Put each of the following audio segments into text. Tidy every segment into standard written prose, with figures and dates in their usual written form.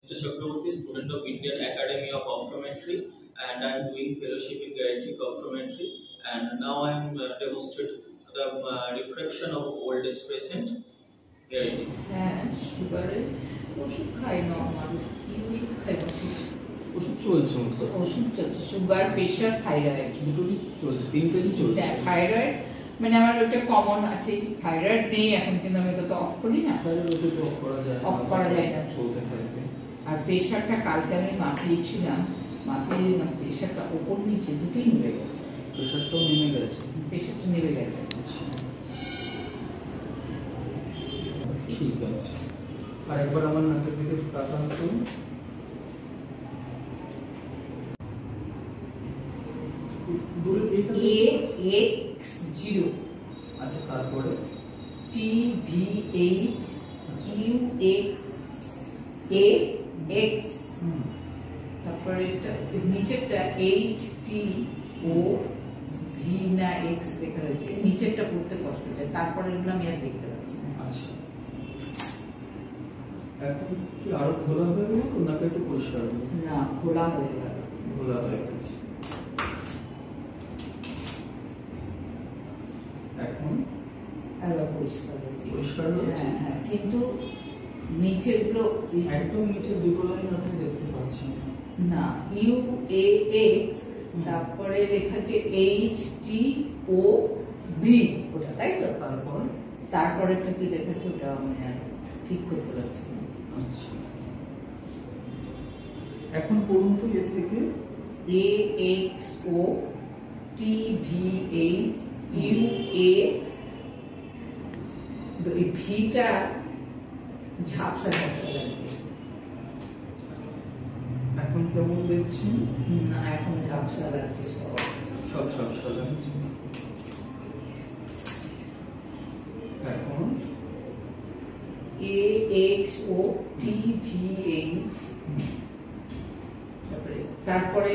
Mr. Chakraborty, student of Indian Academy of Optometry, and I am doing fellowship in geriatric optometry. And now I am demonstrating the refraction of old age patient. Here it is. হ্যাঁ সুগারের ওষুধ খাই normal কি ওষুধ খাই ওষুধ চলছে ওষুধ চলছে সুগার প্রেশার থাইরয়েড দুটোই চলছে তিনটেই চলছে থাইরয়েড মানে আমার ওটা কমন আছে থাইরয়েড নেই এখন কিন্তু আমি তো অফ করি না থাইরয়েড ওষুধ অফ করা যায় না চলতে থাকবে আর প্রেশারটা কালকে আমি মাপিয়েছিলাম মাপিয়ে প্রেশারটা ওপর নিচে দুটোই নেমে গেছে প্রেশারটা নেমে গেছে ঠিক আছে আর একবার আমার নাকের দিকে তাকান তো AX0 আচ্ছা তারপরে TVH UX তারপরে এটা নিচেরটা HTO V না X লেখা রয়েছে নিচেরটা পড়তে কষ্ট হচ্ছে তারপরে এগুলো আমি আর দেখতে পাচ্ছি না আচ্ছা এখন কি আরো খোলা হয়ে গেল নাকি একটু পরিষ্কার হবে না খোলা হয়ে গেল খোলা হয়ে গেছে এখন আবার পরিষ্কার হয়েছে হ্যাঁ কিন্তু নিচেরগুলো একদম নিচে দুটো লাইন আপনি দেখতে পাচ্ছেন না UAX তারপরে লেখা আছে HTOV ওটা তাই তো তারপরেটা কি লেখা আছে ওটা আমি আর ঠিক করতে পারছি না আচ্ছা এখন পড়ুন তো এ থেকে AXO TVH UA এই ভিটা ঝাপসা ঝাপসা লাগছে এখন কেমন দেখছেন না এখন ঝাপসা লাগছে সব ঝাপসা লাগছে এখন AXO TVH তারপরে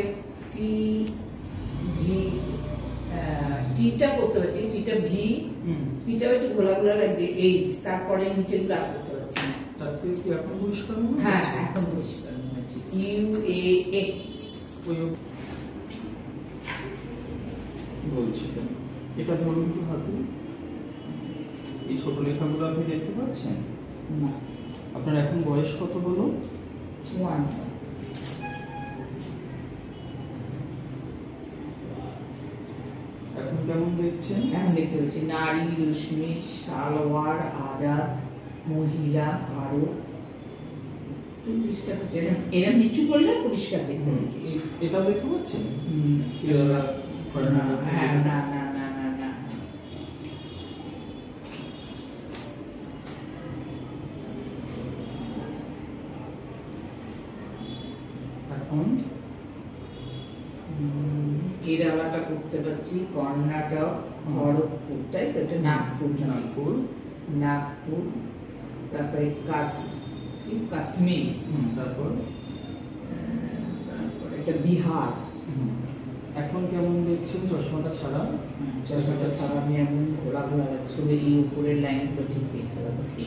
টিটা করতে পারছি টিটা ভি টিটাও একটু ঘোলা ঘোলা লাগছে এইচ তারপরে নিচের গুলো করতে পারছি না তার থেকে কি এখন পরিষ্কার মনে হচ্ছে হ্যাঁ এখন পরিষ্কার মনে হচ্ছে UAX বলছি এটা ধরুন তো হাতে এই ছোট লেখাগুলো আপনি দেখতে পাচ্ছেন না আপনার এখন বয়স কত হলো 54 এখন কেমন দেখছেন এখন দেখতে পাচ্ছি নারী রশ্মি সালোয়ার আজাদ মহিলা ভারত পরিষ্কার হচ্ছে এরম নিচু করলে পরিষ্কার দেখতে পাচ্ছি এটা দেখতে পাচ্ছেন হ্যাঁ না না না না না এখন কেরালাটা করতে পারছি কর্ণাটক খড়গপুর তাই তো এটা নাগপুর তারপরে কাশ্মীর তারপর এটা বিহার এখন কেমন দেখছেন চশমাটা ছাড়া আমি এমন ঘোরা ঘোরা লাগছে শুধু এই উপরের লাইনগুলো ঠিক দেখতে পাচ্ছি